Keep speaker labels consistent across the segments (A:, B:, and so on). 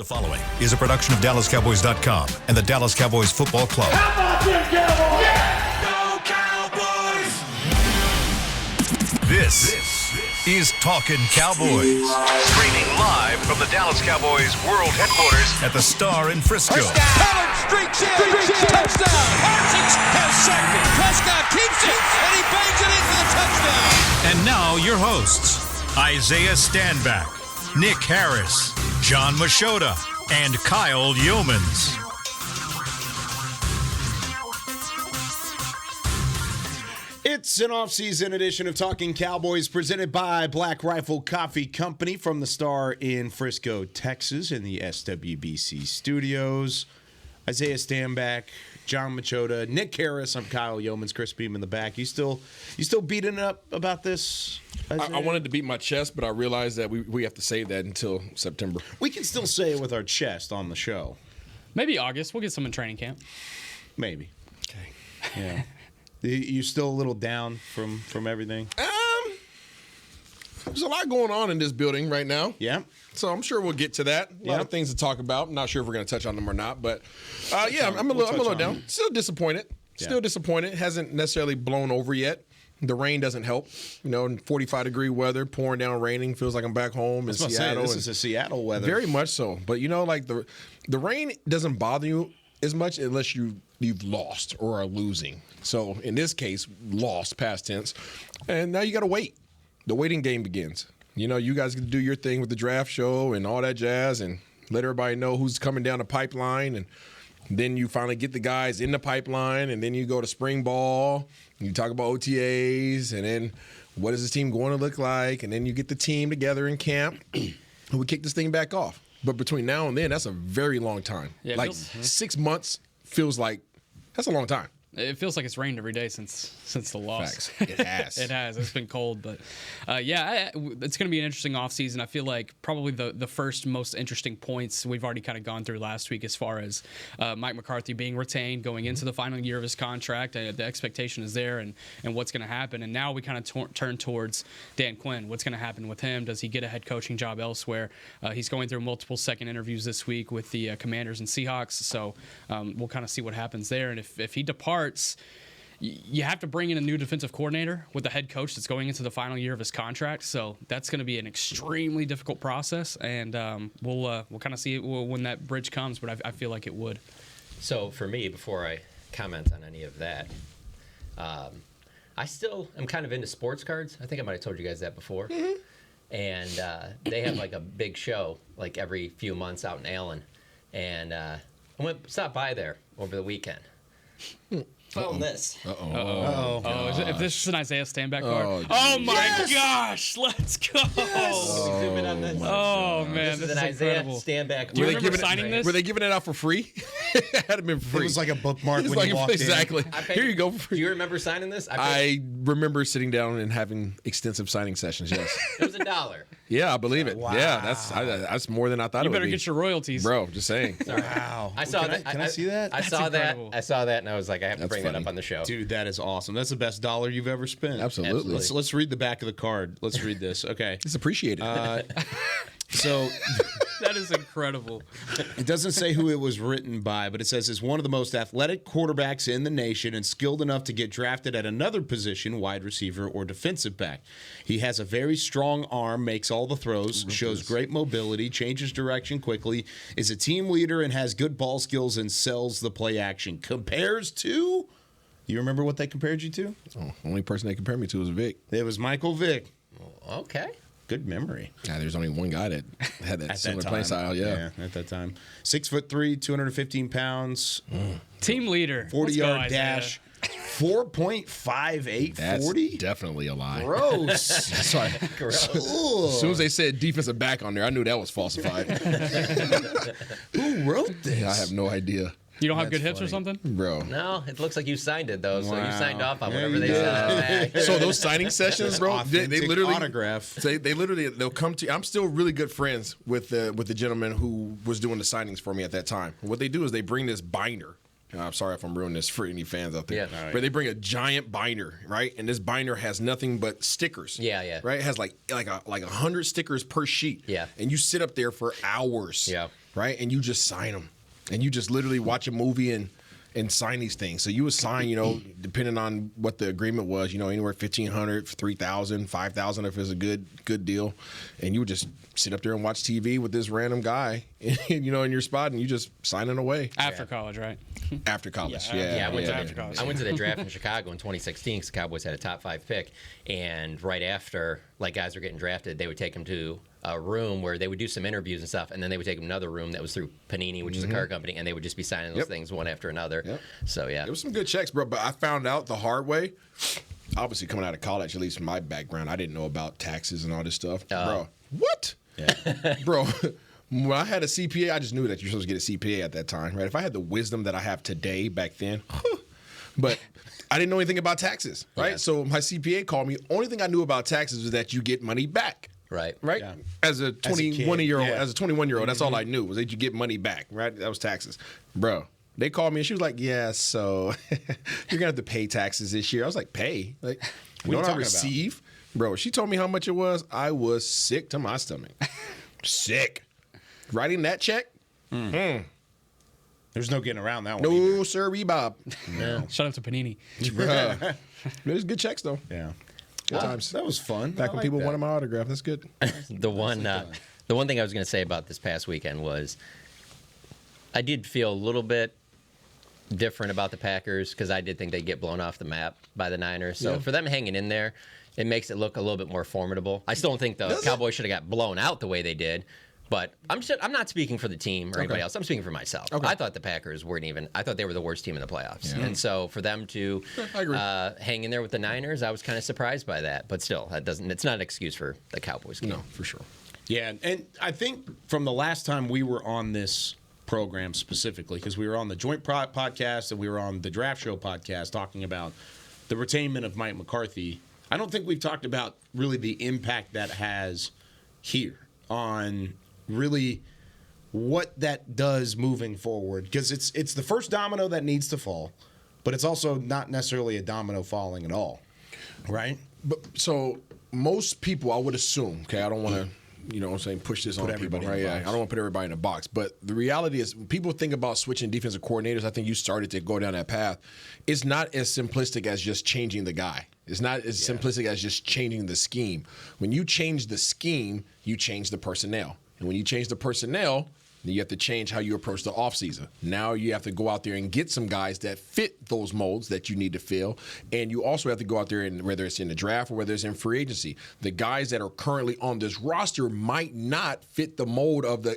A: The following is a production of DallasCowboys.com and the Dallas Cowboys Football Club.
B: How about them Cowboys?
A: Yeah!
B: Go Cowboys!
A: This is Talkin Cowboys. Streaming live from the Dallas Cowboys World Headquarters at the Star in Frisco.
C: Pollard streaks in. Touchdown. Parsons has sacked it. Prescott keeps it, and he bangs it in for the touchdown.
A: And now your hosts, Isaiah Stanback, Nick Harris, John Machota, and Kyle Yeomans.
D: It's an off-season edition of Talking Cowboys presented by Black Rifle Coffee Company from the Star in Frisco, Texas, in the SWBC studios. Isaiah Stanback, John Machota, Nick Harris. I'm Kyle Yeomans. Chris Beam in the back. You still beating up about this?
E: I wanted to beat my chest, but I realized that we have to save that until September.
D: We can still say it with our chest on the show.
F: Maybe August. We'll get some in training camp.
D: Maybe.
E: Okay.
D: Yeah. You still a little down from everything?
E: There's a lot going on in this building right now.
D: Yeah.
E: So I'm sure we'll get to that. A lot of things to talk about. I'm not sure if we're going to touch on them or not, but I'm a little down. Still disappointed. Still disappointed. Hasn't necessarily blown over yet. The rain doesn't help. You know, 45-degree weather, pouring down, raining. Feels like I'm back home in Seattle.
D: This is a Seattle weather.
E: Very much so. But, you know, like the rain doesn't bother you as much unless you've lost or are losing. So in this case, lost, past tense. And now you got to wait. The waiting game begins. You know, you guys get to do your thing with the draft show and all that jazz and let everybody know who's coming down the pipeline. And then you finally get the guys in the pipeline, and then you go to spring ball. And you talk about OTAs, and then what is this team going to look like? And then you get the team together in camp, and we kick this thing back off. But between now and then, that's a very long time.
F: Yeah,
E: like 6 months feels like that's a long time.
F: It feels like it's rained every day since the loss.
E: Facts. It has.
F: It has. It's been cold, but it's going to be an interesting offseason. I feel like probably the first most interesting points we've already kind of gone through last week as far as Mike McCarthy being retained going into the final year of his contract. The expectation is there and what's going to happen. And now we kind of turn towards Dan Quinn. What's going to happen with him? Does he get a head coaching job elsewhere? He's going through multiple second interviews this week with the Commanders and Seahawks. So we'll kind of see what happens there. And if he departs, you have to bring in a new defensive coordinator with the head coach that's going into the final year of his contract. So that's going to be an extremely difficult process, and we'll kind of see when that bridge comes. But I feel like it would.
G: So for me, before I comment on any of that, I still am kind of into sports cards. I think I might have told you guys that before. Mm-hmm. And they have like a big show like every few months out in Allen, and I went to stop by there over the weekend. Found this.
F: If this is an Isaiah Stanback card. Oh my gosh, let's go.
G: Zoom in on this.
F: Oh man,
G: This is an Isaiah
F: incredible.
G: Stanback.
F: Do you remember signing this?
E: Were they giving it out for free? It had been for free.
D: It was like a bookmark when
E: like
D: you walked
E: exactly.
D: in.
E: Here you go for free.
G: Do you remember signing this?
E: I remember sitting down and having extensive signing sessions. Yes.
G: It was $1.
E: Yeah, I believe it.
D: Wow.
E: Yeah, that's more than I thought
F: You
E: it would
F: better
E: be.
F: get your royalties,
E: Bro, just saying.
D: Wow.
G: I saw that.
D: Can I see that?
G: I saw that.
F: incredible.
G: I saw that, and I was like, I have to
E: That's
G: bring that
E: funny.
G: up on the show.
D: Dude, that is awesome. That's the best dollar you've ever spent.
E: Absolutely.
D: Let's read the back of the card. Let's read this. Okay.
E: It's appreciated.
D: So
F: That is incredible.
D: it doesn't say who it was written by, but it says is one of the most athletic quarterbacks in the nation and skilled enough to get drafted at another position, wide receiver or defensive back. He has a very strong arm, makes all the throws, shows great mobility, changes direction quickly, is a team leader and has good ball skills and sells the play action. Compares to? You remember what they compared you to?
E: Only person they compared me to was Vic.
D: It was Michael Vick.
G: Okay.
D: Good memory.
E: Yeah, there's only one guy that had that
D: At
E: similar
D: that
E: play
D: time.
E: style. Yeah.
D: At that time. 6'3", 215 pounds,
F: Team leader.
D: 40-yard
F: Let's go,
D: dash, 4.58
E: That's
D: 40.
E: definitely a lie.
D: Gross.
E: Sorry.
G: Gross.
E: As soon as they said defensive back on there, I knew that was falsified.
D: Who wrote this?
E: I have no idea.
F: You don't have
D: That's
F: good hips or
D: funny.
F: something?
E: Bro.
G: No, it looks like you signed it though, so you
D: Wow.
G: signed off on
D: There
G: whatever
D: you
G: they
D: go.
G: said.
E: So those signing sessions, bro, they
D: Authentic
E: literally
D: autograph.
E: they'll come to. I'm still really good friends with the gentleman who was doing the signings for me at that time. What they do is they bring this binder. I'm sorry if I'm ruining this for any fans out there.
G: Yeah.
E: But they bring a giant binder, right? And this binder has nothing but stickers.
G: Yeah, yeah.
E: Right? It has like 100 stickers per sheet.
G: Yeah.
E: And you sit up there for hours.
G: Yeah.
E: right? And you just sign them. And you just literally watch a movie and sign these things. So you would sign, depending on what the agreement was, anywhere $1,500, $3,000, $5,000 if it's a good deal. And you would just sit up there and watch TV with this random guy, in your spot, and you just signing away.
F: After college, right?
E: After college,
G: I went to the
F: Yeah.
G: draft in Chicago in 2016 because the Cowboys had a top 5 pick, and right after, guys were getting drafted, they would take them to a room where they would do some interviews and stuff, and then they would take them to another room that was through Panini, which is a car company, and they would just be signing those things one after another.
E: Yep.
G: So yeah,
E: There was some good checks, bro. But I found out the hard way. Obviously, coming out of college, at least from my background, I didn't know about taxes and all this stuff, bro. What? Yeah. Bro. When I had a CPA, I just knew that you're supposed to get a CPA at that time, right? If I had the wisdom that I have today back then, but I didn't know anything about taxes, right?
G: Yeah.
E: So my CPA called me. Only thing I knew about taxes was that you get money back.
G: right.
E: Yeah. As a 21-year-old,
D: yeah.
E: as a 21-year-old, that's all I knew was that you get money back, right? That was taxes, bro. They called me and she was like, "Yeah, so you're gonna have to pay taxes this year." I was like, "Pay? Like,
D: What are you
E: don't I
D: talking
E: receive?" Bro, she told me how much it was. I was sick to my stomach. Sick. Writing that check?
D: There's no getting around that one. either.
E: No, sir, Bob.
F: Shout out to Panini.
E: Bruh. It was good checks though.
D: Yeah.
E: Good times.
D: That was fun.
E: Back
D: I
E: when
D: like
E: people
D: that.
E: wanted my autograph. That's good.
G: The one thing I was going to say about this past weekend was I did feel a little bit different about the Packers because I did think they'd get blown off the map by the Niners. So for them hanging in there, it makes it look a little bit more formidable. I still don't think the Cowboys should have got blown out the way they did. But I'm not speaking for the team or anybody else. I'm speaking for myself.
E: Okay.
G: I thought the Packers weren't even. I thought they were the worst team in the playoffs. And so for them to
E: I agree.
G: hang in there with the Niners, I was kind of surprised by that. But still, it's not an excuse for the Cowboys game.
E: No, for sure.
D: Yeah, and I think from the last time we were on this program specifically, because we were on the Joint podcast and we were on the Draft Show podcast talking about the retainment of Mike McCarthy, I don't think we've talked about really the impact that has here on really what that does moving forward. Because it's the first domino that needs to fall, but it's also not necessarily a domino falling at all, right?
E: But so most people, I would assume, okay, I don't want to, push this on
D: everybody
E: people,
D: in
E: right?
D: a
E: Yeah,
D: box.
E: I don't want to put everybody in a box. But the reality is, when people think about switching defensive coordinators, I think you started to go down that path. It's not as simplistic as just changing the guy. It's not as simplistic as just changing the scheme. When you change the scheme, you change the personnel. And when you change the personnel, then you have to change how you approach the offseason. Now you have to go out there and get some guys that fit those molds that you need to fill. And you also have to go out there and whether it's in the draft or whether it's in free agency, the guys that are currently on this roster might not fit the mold of the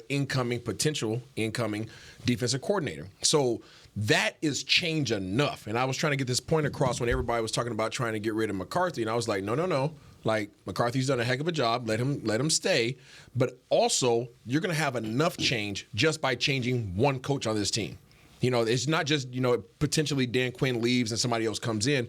E: potential incoming defensive coordinator. So that is change enough. And I was trying to get this point across when everybody was talking about trying to get rid of McCarthy. And I was like, no. Like, McCarthy's done a heck of a job. Let him stay. But also, you're going to have enough change just by changing one coach on this team. It's not just, potentially Dan Quinn leaves and somebody else comes in.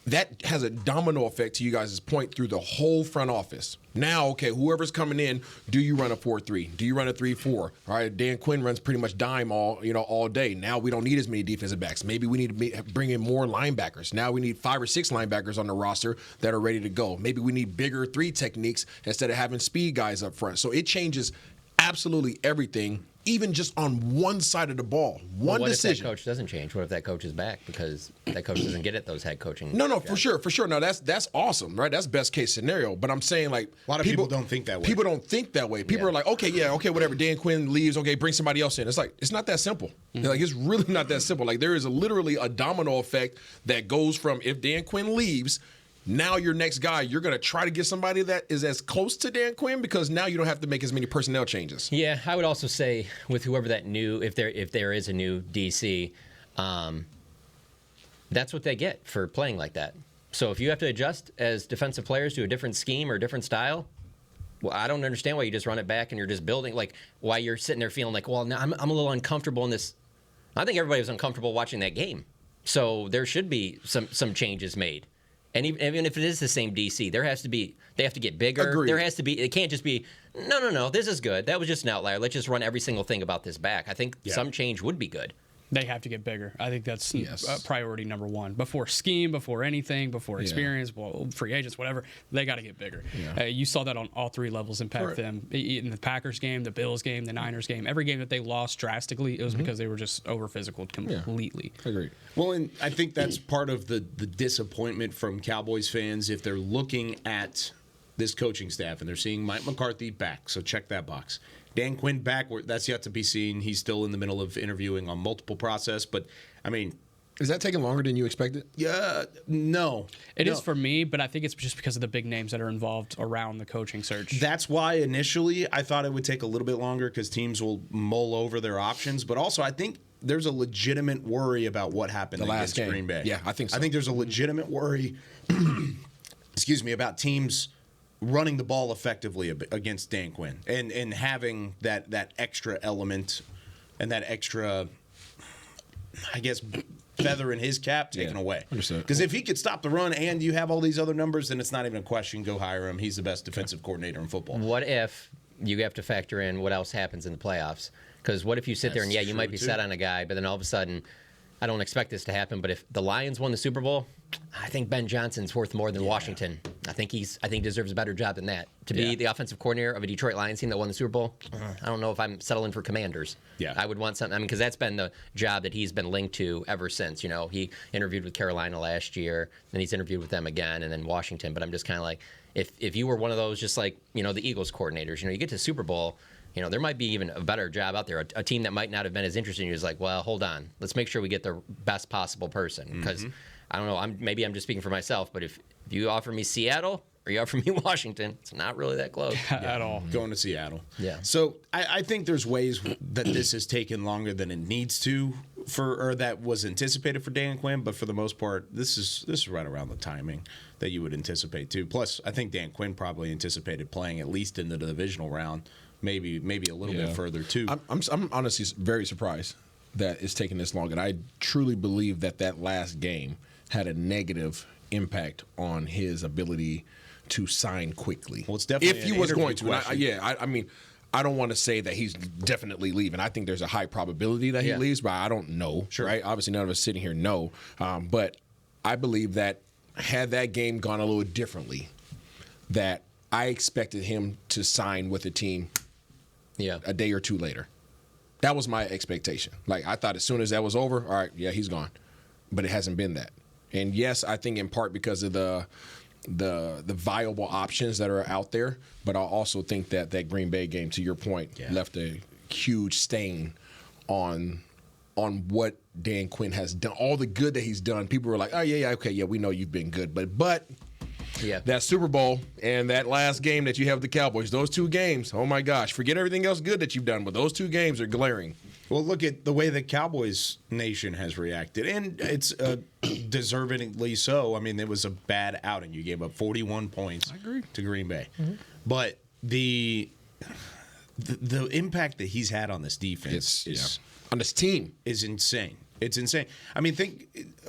E: That has a domino effect to you guys' point through the whole front office. Now, okay, whoever's coming in, do you run a 4-3? Do you run a 3-4? All right, Dan Quinn runs pretty much dime all day. Now we don't need as many defensive backs. Maybe we need to bring in more linebackers. Now we need 5 or 6 linebackers on the roster that are ready to go. Maybe we need bigger 3 techniques instead of having speed guys up front. So it changes absolutely everything, even just on one side of the ball. One
G: What
E: decision.
G: if that coach doesn't change? What if that coach is back because that coach doesn't get at those head coaching?
E: No,
G: jobs?
E: for sure. No, that's awesome, right? That's best case scenario. But I'm saying, like,
D: A lot of people don't think that way.
E: People don't think that way. People
G: Yeah.
E: are like, okay, whatever. Dan Quinn leaves. Okay, bring somebody else in. It's like, it's not that simple. Like, it's really not that simple. Like, there is literally a domino effect that goes from if Dan Quinn leaves. Now your next guy, you're going to try to get somebody that is as close to Dan Quinn because now you don't have to make as many personnel changes.
G: Yeah, I would also say with whoever that new, if there is a new DC, that's what they get for playing like that. So if you have to adjust as defensive players to a different scheme or a different style, well, I don't understand why you just run it back and you're just building, like why you're sitting there feeling like, well, now I'm a little uncomfortable in this. I think everybody was uncomfortable watching that game. So there should be some changes made. And even if it is the same DC, they have to get bigger.
E: Agreed.
G: There has to be, it can't just be, no, this is good. That was just an outlier. Let's just run every single thing about this back. I think some change would be good.
F: They have to get bigger. I think that's
E: Yes.
F: priority number one. Before scheme, before anything, before experience, free agents, whatever, they got to get bigger.
E: Yeah.
F: You saw that on all three levels impact them. In the Packers game, the Bills game, the Niners game, every game that they lost drastically, it was because they were just over-physical completely.
E: Agreed.
D: Well, and I think that's part of the disappointment from Cowboys fans if they're looking at this coaching staff and they're seeing Mike McCarthy back. So check that box. Dan Quinn back, that's yet to be seen. He's still in the middle of interviewing on multiple process. But, I mean,
E: Is that taking longer than you expected?
D: yeah, no.
F: It is for me, but I think it's just because of the big names that are involved around the coaching search.
D: That's why initially I thought it would take a little bit longer because teams will mull over their options. But also, I think there's a legitimate worry about what happened
E: last
D: against
E: game.
D: Green Bay.
E: Yeah, I think so.
D: I think there's a legitimate worry, about teams running the ball effectively against Dan Quinn and having that extra element and that extra, I guess, feather in his cap taken away.
E: Understood.
D: Because if he could stop the run and you have all these other numbers, then it's not even a question. Go hire him. He's the best defensive coordinator in football.
G: What if you have to factor in what else happens in the playoffs? Because what if you sit there and, you might be set on a guy, but then all of a sudden, I don't expect this to happen, but if the Lions won the Super Bowl, I think Ben Johnson's worth more than Washington. I think he deserves a better job than that. To be the offensive coordinator of a Detroit Lions team that won the Super Bowl, I don't know if I'm settling for Commanders.
D: Yeah.
G: I would want something. I mean, because that's been the job that he's been linked to ever since. You know, he interviewed with Carolina last year, then he's interviewed with them again, and then Washington. But I'm just kind of like, if you were one of those, just like, the Eagles coordinators, you get to Super Bowl, there might be even a better job out there. A team that might not have been as interested in you is like, well, hold on. Let's make sure we get the best possible person. Because, I don't know, maybe I'm just speaking for myself, but if you offer me Seattle or you offer me Washington, it's not really that close.
F: At all.
D: Going to Seattle.
G: Yeah.
D: So I think there's ways that this has taken longer than it needs to or that was anticipated for Dan Quinn, but for the most part, this is right around the timing that you would anticipate too. Plus, I think Dan Quinn probably anticipated playing at least into the divisional round. Maybe a little bit further too.
E: I'm honestly very surprised that it's taking this long, and I truly believe that last game had a negative impact on his ability to sign quickly.
D: Well, it's definitely
E: if he
D: an
E: was
D: interview
E: going to.
D: question.
E: I mean, I don't want to say that he's definitely leaving. I think there's a high probability that he leaves, but I don't know.
D: Sure.
E: Right? Obviously, none of us sitting here know. But I believe that had that game gone a little differently, that I expected him to sign with a team a day or two later. That was my expectation. Like, I thought as soon as that was over, all right, he's gone. But it hasn't been that. And yes, I think in part because of the viable options that are out there, but I also think that Green Bay game, to your point, left a huge stain on what Dan Quinn has done, all the good that he's done. People were like, oh, okay, we know you've been good. But that Super Bowl and that last game that you have with the Cowboys, those two games, oh, my gosh, forget everything else good that you've done, but those two games are glaring.
D: Well, look at the way the Cowboys nation has reacted, and it's deservedly so. I mean, it was a bad outing. You gave up 41 points to Green Bay. Mm-hmm. But the impact that he's had on this defense
E: on this team
D: is insane. It's insane. I mean,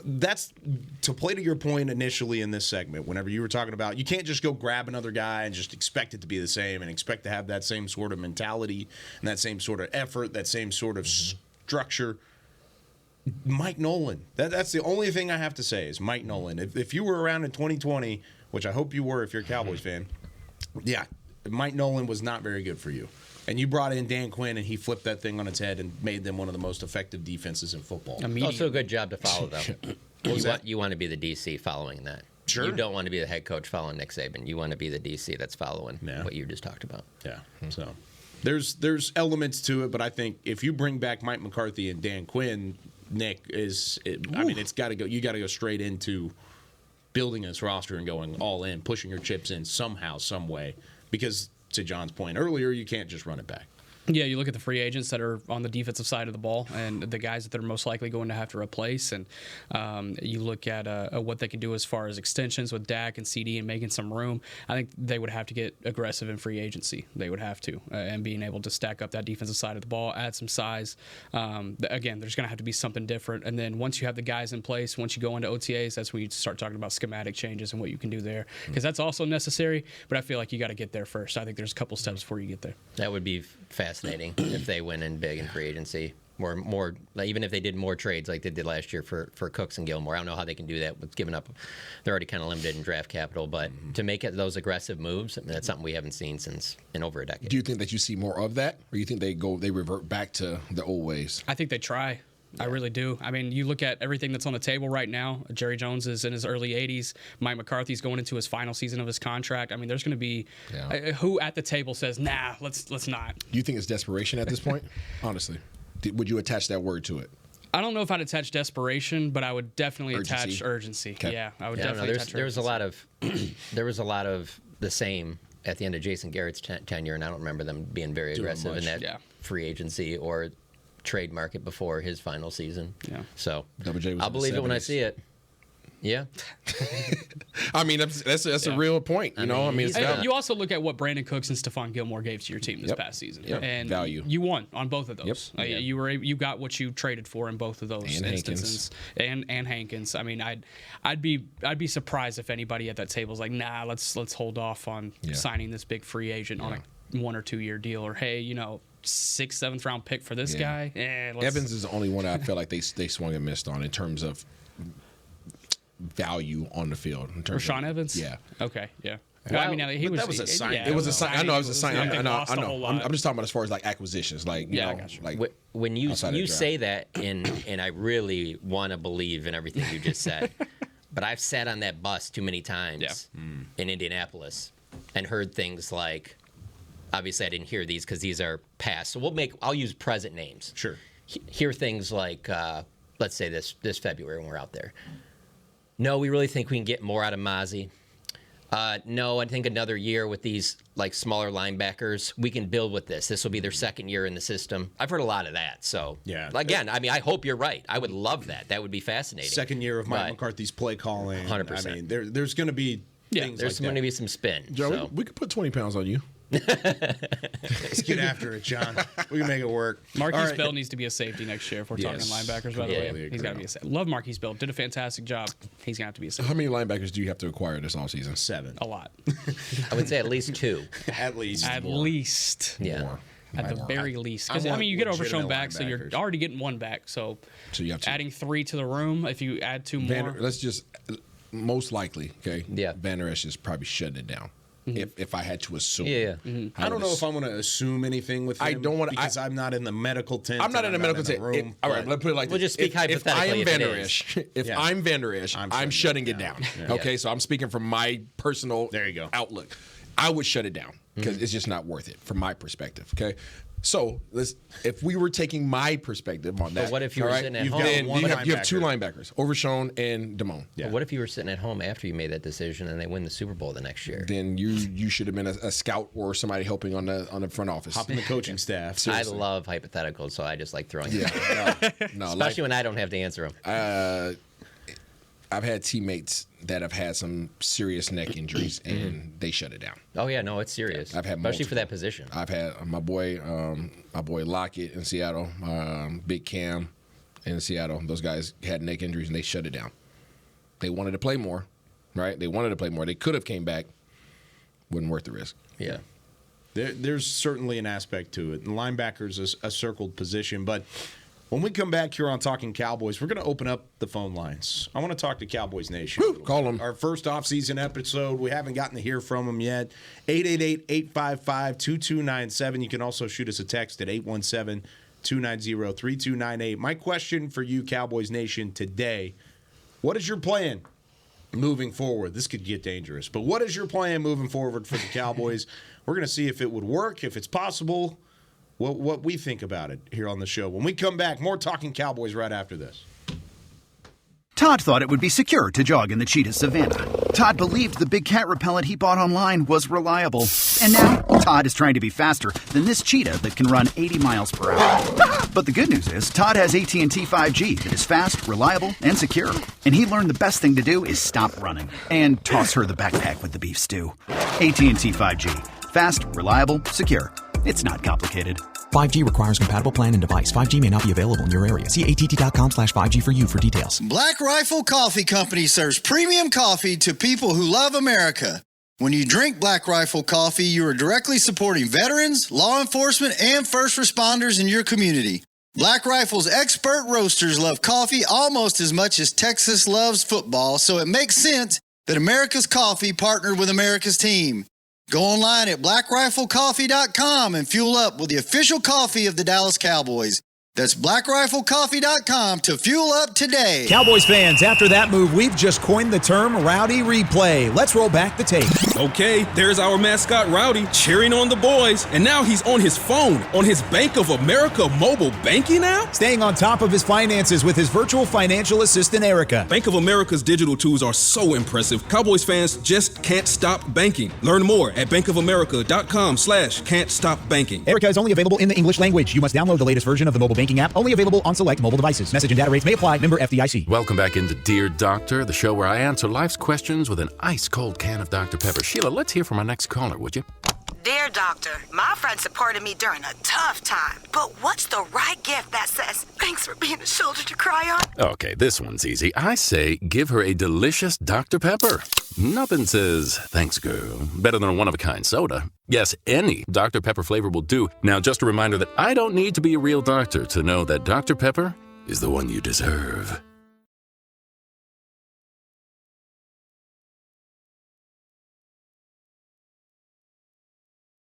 D: that's to play to your point initially in this segment, whenever you were talking about you can't just go grab another guy and just expect it to be the same and expect to have that same sort of mentality and that same sort of effort, that same sort of structure. Mike Nolan. That's the only thing I have to say is Mike Nolan. If you were around in 2020, which I hope you were if you're a Cowboys fan, Mike Nolan was not very good for you. And you brought in Dan Quinn, and he flipped that thing on its head and made them one of the most effective defenses in football.
G: Also a good job to follow, though. You want to be the DC following that.
D: Sure.
G: You don't want to be the head coach following Nick Saban. You want to be the DC that's following what you just talked about.
D: Yeah. So there's elements to it, but I think if you bring back Mike McCarthy and Dan Quinn, Nick it's got to go. You got to go straight into building this roster and going all in, pushing your chips in somehow, some way, because to John's point earlier, you can't just run it back.
F: Yeah, you look at the free agents that are on the defensive side of the ball and the guys that they're most likely going to have to replace. And you look at what they can do as far as extensions with Dak and CD and making some room. I think they would have to get aggressive in free agency. They would have to. And being able to stack up that defensive side of the ball, add some size. Again, there's going to have to be something different. And then once you have the guys in place, once you go into OTAs, that's when you start talking about schematic changes and what you can do there. Because that's also necessary. But I feel like you got to get there first. I think there's a couple steps before you get there.
G: That would be fascinating if they win in big in free agency. more. Like, even if they did more trades like they did last year for Cooks and Gilmore, I don't know how they can do that with giving up. They're already kind of limited in draft capital, but to make it those aggressive moves, I mean, that's something we haven't seen in over a decade.
E: Do you think that you see more of that, or you think they revert back to the old ways?
F: I think they try. I really do. I mean, you look at everything that's on the table right now. Jerry Jones is in his early 80s. Mike McCarthy's going into his final season of his contract. I mean, there's going to be who at the table says, "Nah, let's not."
E: Do you think it's desperation at this point? Honestly, would you attach that word to it?
F: I don't know if I'd attach desperation, but I would definitely
E: Urgency.
F: attach urgency.
E: Okay.
F: Yeah, I would
G: Yeah,
F: definitely attach urgency.
G: there was a lot of there was a lot of the same at the end of Jason Garrett's tenure, and I don't remember them being very aggressive in that free agency or trade market before his final season.
F: Yeah.
G: So
E: Double J was
G: I'll
E: in the
G: believe it when I
E: 70s.
G: see it. Yeah.
E: I mean, that's a real point. You know, I mean, it's
G: he's
E: valid.
F: You also look at what Brandon Cooks and Stephon Gilmore gave to your team this past season, and
E: Value.
F: you won on both of those.
E: Yep.
F: You got what you traded for in both of those
E: And
F: instances, and Hankins. I mean, I'd be surprised if anybody at that table is like, nah, let's hold off on signing this big free agent on a 1 or 2 year deal, or hey, 6th, 7th round pick for this guy.
E: Evans is the only one I feel like they swung and missed on in terms of value on the field. In terms
F: Rashawn
E: of,
F: Evans.
E: Yeah.
F: Okay. Yeah. Well, I mean,
D: that was a sign.
F: Yeah,
E: It was a sign. I know it was a sign.
F: They
E: I know.
F: lost a whole lot.
E: I'm just talking about as far as like acquisitions, like you
F: Yeah, I
E: know,
F: got you.
E: like
G: When you
E: outside of the draft.
G: say that, and I really want to believe in everything you just said, but I've sat on that bus too many times in Indianapolis and heard things like, obviously I didn't hear these because these are past, so I'll use present names.
D: Sure.
G: Hear things like, let's say this February when we're out there. No, we really think we can get more out of Mozzie. No, I think another year with these like smaller linebackers, we can build with this. This will be their second year in the system. I've heard a lot of that. So again, I mean, I hope you're right. I would love that. That would be fascinating.
D: Second year of Mike McCarthy's play calling.
G: 100%.
D: I mean, there's going to be things
G: there's
D: like
G: going to
D: that.
G: be some spin.
E: Joe,
G: so.
E: we could put 20 pounds on you.
D: Let's get after it, John. We can make it work.
F: Marquise Bell needs to be a safety next year if we're talking linebackers, by the way. He's got to be a safety. Love Marquise Bell. Did a fantastic job. He's going to have to be a safety.
E: How many linebackers do you have to acquire this offseason?
D: 7.
F: A lot.
G: I would say at least 2.
D: At least.
F: At least.
G: Yeah.
E: More.
F: At the very least. Because,
D: I
F: I
D: want
F: mean, you get
D: legitimate
F: Overshown back, so you're
D: linebackers.
F: already getting 1 back. So
E: you have to.
F: adding 3 to the room, if you add 2 more.
E: Let's just most likely, okay.
G: Yeah.
E: Van Der Esch is probably shutting it down. If I had to assume.
G: Yeah.
D: I don't know if I'm going to assume anything with him.
E: I don't wanna-
D: because I'm not in the medical tent.
E: I'm not in the medical
D: tent.
E: tent. All right, let's put it like
G: We'll
E: this.
G: just speak
E: if I
G: hypothetically
E: am
G: if it
E: Van Der
G: is.
E: Esch, if
D: Yeah.
E: I'm Van Der Esch, I'm shutting it down.
D: Yeah.
E: Okay, so I'm speaking from my personal
D: There you go.
E: outlook. I would shut it down because it's just not worth it from my perspective. Okay, so if we were taking my perspective on that,
G: But what if you were
E: all right,
G: sitting at
D: you've
G: home?
D: got
E: then
D: one
E: you have 2
D: linebacker.
E: linebackers, Overshown and Damone.
G: But what if you were sitting at home after you made that decision and they win the Super Bowl the next year?
E: Then you should have been a scout or somebody helping on the front office.
D: Hop in the coaching staff.
G: I love hypotheticals, so I just like throwing them.
E: No,
G: Especially when I don't have to answer them.
E: I've had teammates that have had some serious neck injuries and they shut it down.
G: Oh yeah, no, it's serious.
E: I've had
G: especially
E: multiple.
G: for that position.
E: I've had my boy Lockett in Seattle, Big Cam in Seattle. Those guys had neck injuries and they shut it down. They wanted to play more, right? They wanted to play more. They could have came back. Wasn't worth the risk.
G: Yeah.
D: There's certainly an aspect to it. And linebackers is a circled position. But when we come back here on Talking Cowboys, we're going to open up the phone lines. I want to talk to Cowboys Nation.
E: Woo, call them.
D: Our first offseason episode. We haven't gotten to hear from them yet. 888-855-2297. You can also shoot us a text at 817-290-3298. My question for you, Cowboys Nation, today, what is your plan moving forward? This could get dangerous, but what is your plan moving forward for the Cowboys? We're going to see if it would work, if it's possible, what we think about it here on the show. When we come back, more Talking Cowboys right after this.
H: Todd thought it would be secure to jog in the cheetah savanna. Todd believed the big cat repellent he bought online was reliable. And now, Todd is trying to be faster than this cheetah that can run 80 miles per hour. But the good news is, Todd has AT&T 5G that is fast, reliable, and secure. And he learned the best thing to do is stop running and toss her the backpack with the beef stew. AT&T 5G. Fast, reliable, secure. It's not complicated.
I: 5G requires compatible plan and device. 5G may not be available in your area. See att.com/5G for you for details.
J: Black Rifle Coffee Company serves premium coffee to people who love America. When you drink Black Rifle coffee, you are directly supporting veterans, law enforcement, and first responders in your community. Black Rifle's expert roasters love coffee almost as much as Texas loves football, so it makes sense that America's Coffee partnered with America's team. Go online at blackriflecoffee.com and fuel up with the official coffee of the Dallas Cowboys. That's blackriflecoffee.com to fuel up today.
K: Cowboys fans, after that move, we've just coined the term Rowdy Replay. Let's roll back the tape.
L: Okay, there's our mascot Rowdy cheering on the boys, and now he's on his phone, on his Bank of America mobile banking app?
K: Staying on top of his finances with his virtual financial assistant, Erica.
L: Bank of America's digital tools are so impressive. Cowboys fans just can't stop banking. Learn more at bankofamerica.com/can't-stop-banking.
K: Erica is only available in the English language. You must download the latest version of the mobile banking app, only available on select mobile devices. Message and data rates may apply. Member FDIC.
M: Welcome back into Dear Doctor, the show where I answer life's questions with an ice-cold can of Dr. Pepper. Sheila, let's hear from our next caller, would you?
N: Dear Doctor, my friend supported me during a tough time, but what's the right gift that says, thanks for being a shoulder to cry on?
M: Okay, this one's easy. I say give her a delicious Dr. Pepper. Nothing says, thanks, girl, better than a one-of-a-kind soda. Yes, any Dr. Pepper flavor will do. Now, just a reminder that I don't need to be a real doctor to know that Dr. Pepper is the one you deserve.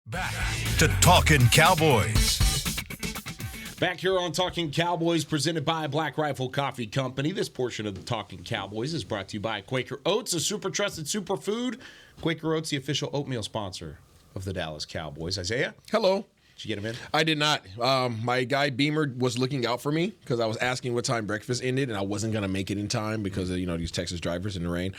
A: Back to Talkin Cowboys.
D: Back here on Talking Cowboys, presented by Black Rifle Coffee Company. This portion of the Talking Cowboys is brought to you by Quaker Oats, a super trusted superfood. Quaker Oats, the official oatmeal sponsor of the Dallas Cowboys. Isaiah?
E: Hello.
D: Did you get him in?
E: I did not. My guy Beamer was looking out for me because I was asking what time breakfast ended, and I wasn't going to make it in time because of, these Texas drivers in the rain.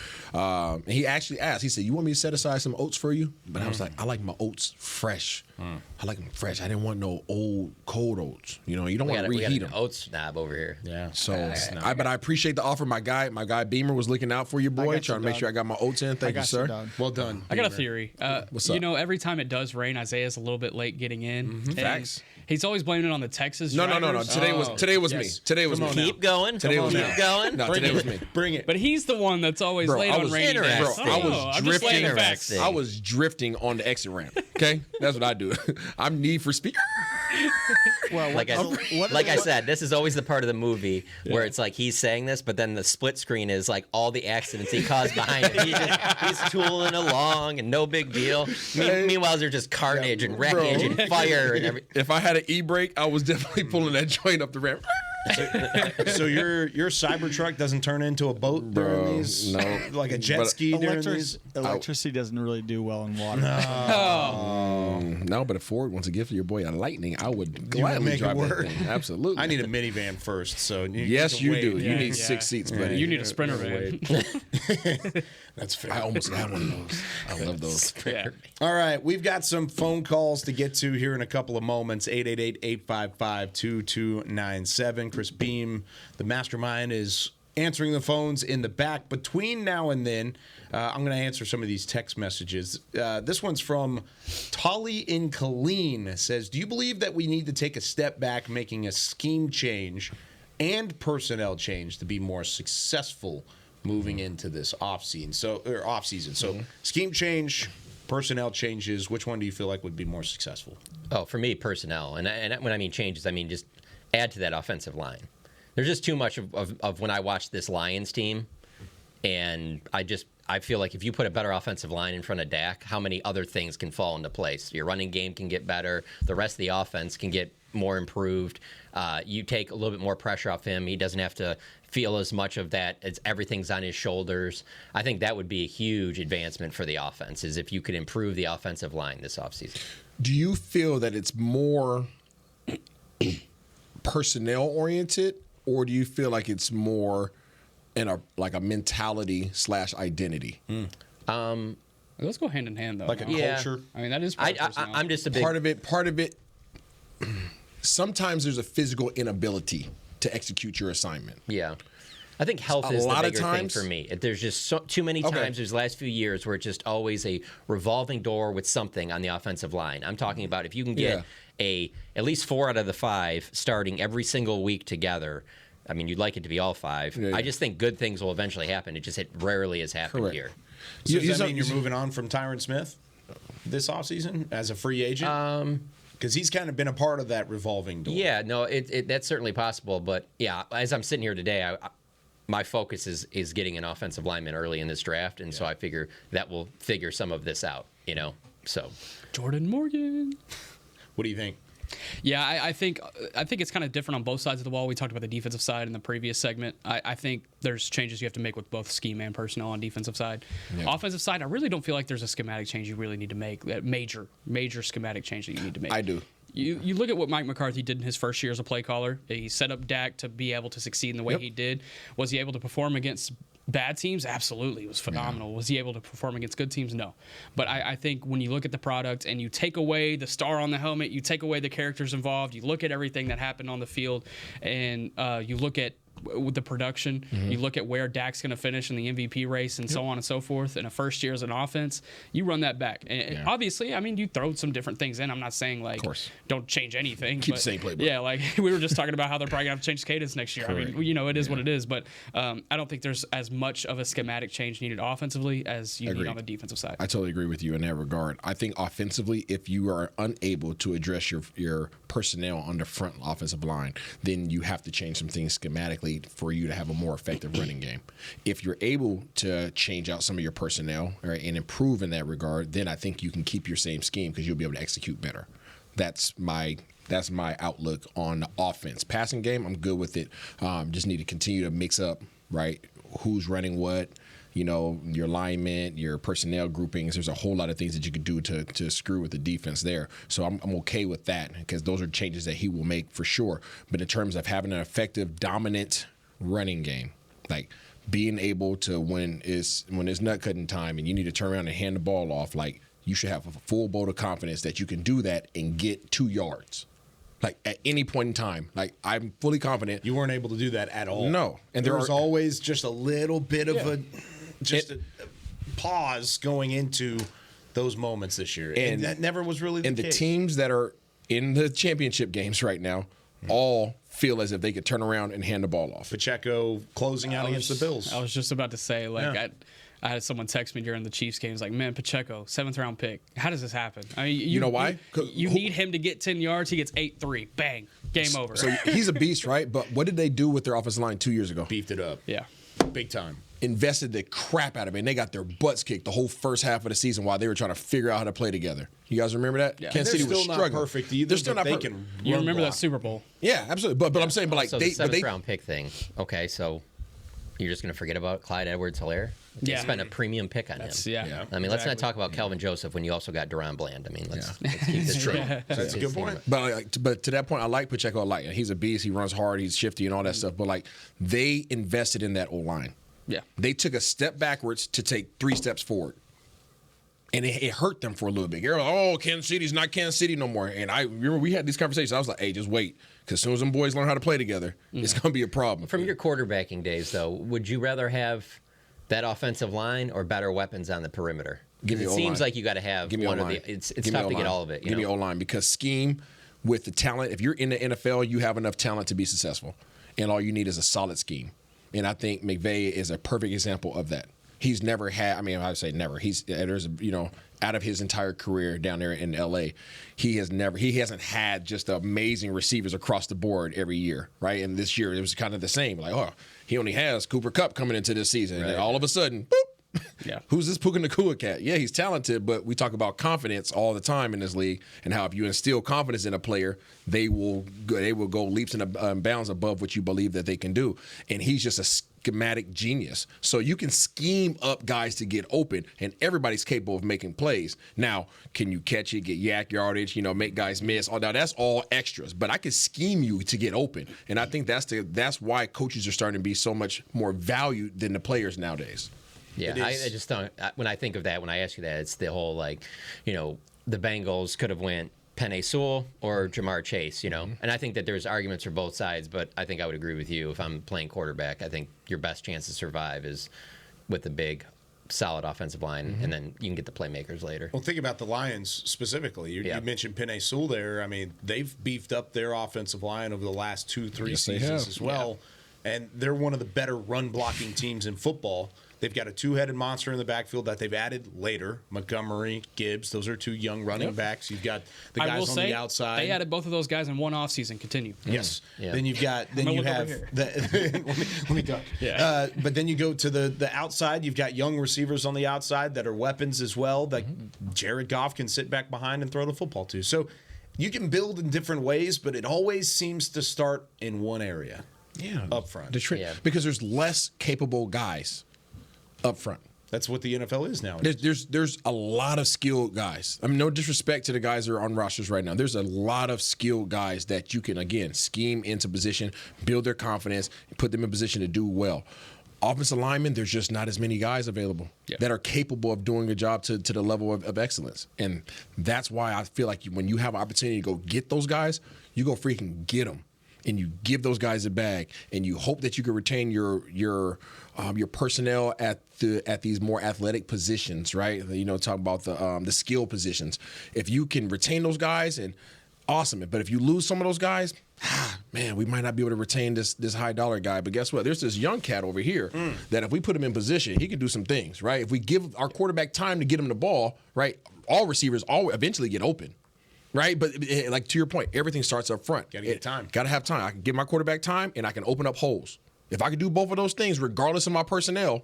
E: He actually asked. He said, "You want me to set aside some oats for you?" But I was like, "I like my oats fresh. I like them fresh. I didn't want no old cold oats. You don't want to reheat them."
G: Oats snob over here.
D: Yeah.
E: So, but I appreciate the offer. My guy Beamer was looking out for you, boy, trying to make sure I got my oats in. Thank you, sir.
D: Well done.
F: I got a theory.
E: What's up?
F: Every time it does rain, Isaiah's a little bit late getting in.
E: Facts.
F: He's always blaming it on the Texas
E: No.
F: drivers.
E: Today was me. Today was me.
G: Keep going.
E: Today was me.
G: Keep going.
E: No, today was me.
D: Bring it.
F: But he's the one that's always late on rainy days.
G: interesting.
E: I was
F: I'm just laying
E: drifting.
F: facts.
E: I was drifting on the exit ramp. Okay, that's what I do. I'm Need for Speed.
G: Well, like I said, this is always the part of the movie where it's like he's saying this, but then the split screen is like all the accidents he caused behind him. He's tooling along and no big deal. Meanwhile, there's just carnage and wreckage and fire and everything.
E: If I had an e-brake, I was definitely pulling that joint up the ramp.
D: So your Cybertruck doesn't turn into a boat during these?
E: No.
D: Like a jet ski during these?
O: Electricity doesn't really do well in water.
E: No, but if Ford wants to give your boy a Lightning, I would gladly
D: make it
E: drive that
D: work.
E: thing. Absolutely.
D: I need a minivan first. So
E: yes, you do.
D: Yeah.
E: You need 6 seats, buddy.
F: You need a Sprinter van.
D: That's fair.
E: I almost got one of those. I love those.
F: Yeah.
D: All right, we've got some phone calls to get to here in a couple of moments. 888-855-2297. Chris Beam, the mastermind, is answering the phones in the back. Between now and then, I'm going to answer some of these text messages. This one's from Tolly in Killeen. Says, do you believe that we need to take a step back, making a scheme change and personnel change to be more successful moving into this offseason? So scheme change, personnel changes, which one do you feel like would be more successful?
G: Oh, for me, personnel. And when I mean changes, I mean just add to that offensive line. There's just too much of when I watch this Lions team, and I feel like if you put a better offensive line in front of Dak, how many other things can fall into place? Your running game can get better. The rest of the offense can get more improved. You take a little bit more pressure off him. He doesn't have to feel as much of that as everything's on his shoulders. I think that would be a huge advancement for the offense, is if you could improve the offensive line this offseason.
E: Do you feel that it's more personnel oriented, or do you feel like it's more in a mentality / identity?
F: Let's go hand in hand, though.
D: Like a culture?
F: I mean, that is part of personality.
G: I'm just a big...
E: Part of it, sometimes there's a physical inability to execute your assignment.
G: Yeah. I think health is the bigger thing for me. There's just too many times there's the last few years where it's just always a revolving door with something on the offensive line. I'm talking about if you can get at least 4 out of the 5 starting every single week together. I mean, you'd like it to be all 5. I just think good things will eventually happen. It rarely has happened here.
D: So does that mean you're moving on from Tyron Smith this offseason as a free agent? Because he's kind of been a part of that revolving door.
G: Yeah, no, that's certainly possible. But, yeah, as I'm sitting here today, my focus is getting an offensive lineman early in this draft, and so I figure that will figure some of this out, So
F: Jordan Morgan.
D: What do you think?
F: Yeah, I think it's kind of different on both sides of the wall. We talked about the defensive side in the previous segment. I think there's changes you have to make with both scheme and personnel on defensive side. Yeah. Offensive side, I really don't feel like there's a schematic change you really need to make. That major schematic change that you need to make.
E: I do.
F: You look at what Mike McCarthy did in his first year as a play caller. He set up Dak to be able to succeed in the way he did. Was he able to perform against bad teams? Absolutely. It was phenomenal. Yeah. Was he able to perform against good teams? No. But I think when you look at the product and you take away the star on the helmet, you take away the characters involved, you look at everything that happened on the field, and you look at with the production, you look at where Dak's going to finish in the MVP race and so on and so forth. In a first year as an offense, you run that back. And obviously, I mean, you throw some different things in. I'm not saying, like, don't change anything.
E: Keep the same playbook.
F: Yeah, like we were just talking about how they're probably going to have to change cadence next year. Correct. I mean, it is what it is. But I don't think there's as much of a schematic change needed offensively as you need on the defensive side.
E: I totally agree with you in that regard. I think offensively, if you are unable to address your personnel on the front offensive line, then you have to change some things schematically for you to have a more effective running game. If you're able to change out some of your personnel, right, and improve in that regard, then I think you can keep your same scheme because you'll be able to execute better. That's my outlook on the offense. Passing game, I'm good with it. Just need to continue to mix up, right, who's running what, your alignment, your personnel groupings. There's a whole lot of things that you could do to screw with the defense there. So I'm okay with that because those are changes that he will make for sure. But in terms of having an effective, dominant running game, like being able to when it's nut cutting time and you need to turn around and hand the ball off, like you should have a full boat of confidence that you can do that and get 2 yards. Like at any point in time, like I'm fully confident.
D: You weren't able to do that at all.
E: No,
D: and there was always just a little bit of a pause going into those moments this year, and that never was really the case.
E: And the teams that are in the championship games right now all feel as if they could turn around and hand the ball off.
D: Pacheco closing out against the Bills.
F: I was just about to say, I had someone text me during the Chiefs games like, man, Pacheco, 7th round pick. How does this happen? I mean,
E: you know why?
F: You need him to get 10 yards. He gets 8-3. Bang. Game over.
E: So he's a beast, right? But what did they do with their offensive line 2 years ago?
D: Beefed it up.
F: Yeah.
D: Big time.
E: Invested the crap out of it, and they got their butts kicked the whole first half of the season while they were trying to figure out how to play together. You guys remember that?
F: Yeah.
E: Kansas City was struggling.
D: Not perfect either.
E: They're still not perfect.
F: You remember that Super Bowl?
E: Yeah, absolutely. But I'm saying, but like
G: so the 7th round pick thing. Okay, so you're just going to forget about Clyde Edwards-Helaire? They spent a premium pick on him.
F: Yeah.
G: I mean, let's not talk about Calvin Joseph when you also got Deron Bland. I mean, let's keep this true.
D: That's a good point.
E: But to that point, I like Pacheco a lot. He's a beast. He runs hard. He's shifty and all that stuff. But like they invested in that O-line.
F: Yeah.
E: They took a step backwards to take 3 steps forward. And it hurt them for a little bit. You're like, oh, Kansas City's not Kansas City no more. And I remember we had these conversations. I was like, hey, just wait. Because as soon as them boys learn how to play together, it's going to be a problem.
G: From your quarterbacking days, though, would you rather have that offensive line or better weapons on the perimeter? Because it seems like you got to have one of the. It's tough to get all of it.
E: Give me O-line because scheme with the talent. If you're in the NFL, you have enough talent to be successful. And all you need is a solid scheme. And I think McVay is a perfect example of that. He's never had, I mean, I would say never. Out of his entire career down there in LA, he hasn't had just amazing receivers across the board every year, right? And this year it was kind of the same. Like, he only has Cooper Kupp coming into this season. Right. And all of a sudden, boop.
F: Yeah.
E: Who's this Puka Nacua cat? Yeah, he's talented, but we talk about confidence all the time in this league and how if you instill confidence in a player, they will go leaps and bounds above what you believe that they can do. And he's just a schematic genius. So you can scheme up guys to get open, and everybody's capable of making plays. Now, can you catch it, get yak yardage, make guys miss? Now, that's all extras. But I can scheme you to get open. And I think that's why coaches are starting to be so much more valued than the players nowadays.
G: Yeah, I just don't. When I think of that, when I ask you that, it's the whole the Bengals could have went Penei Sewell or Jamar Chase, And I think that there's arguments for both sides, but I think I would agree with you. If I'm playing quarterback, I think your best chance to survive is with the big, solid offensive line, and then you can get the playmakers later.
D: Well, think about the Lions specifically. You mentioned Penei Sewell there. I mean, they've beefed up their offensive line over the last 2-3 seasons as well. Yeah. And they're one of the better run-blocking teams in football. They've got a two-headed monster in the backfield that they've added later. Montgomery, Gibbs, those are two young running backs. You've got the guys on the outside.
F: They added both of those guys in one offseason. Continue.
D: Yes.
G: Yeah.
D: Then you've got let me talk.
F: Yeah.
D: But then you go to the outside. You've got young receivers on the outside that are weapons as well. That Jared Goff can sit back behind and throw the football to. So you can build in different ways, but it always seems to start in one area.
E: Yeah,
D: up front.
E: Because there's less capable guys up front.
D: That's what the NFL is now.
E: There's a lot of skilled guys. I mean, no disrespect to the guys that are on rosters right now. There's a lot of skilled guys that you can, again, scheme into position, build their confidence, and put them in position to do well. Offensive linemen, there's just not as many guys available that are capable of doing a job to the level of excellence. And that's why I feel like when you have an opportunity to go get those guys, you go freaking get them. And you give those guys a bag, and you hope that you can retain your personnel at these more athletic positions, right? You know, talk about the skill positions. If you can retain those guys, and awesome. But if you lose some of those guys, man, we might not be able to retain this high dollar guy. But guess what? There's this young cat over here that if we put him in position, he can do some things, right? If we give our quarterback time to get him the ball, right? All receivers eventually get open. Right, but like to your point, everything starts up front.
D: Got to get time.
E: Got to have time. I can give my quarterback time, and I can open up holes. If I can do both of those things, regardless of my personnel,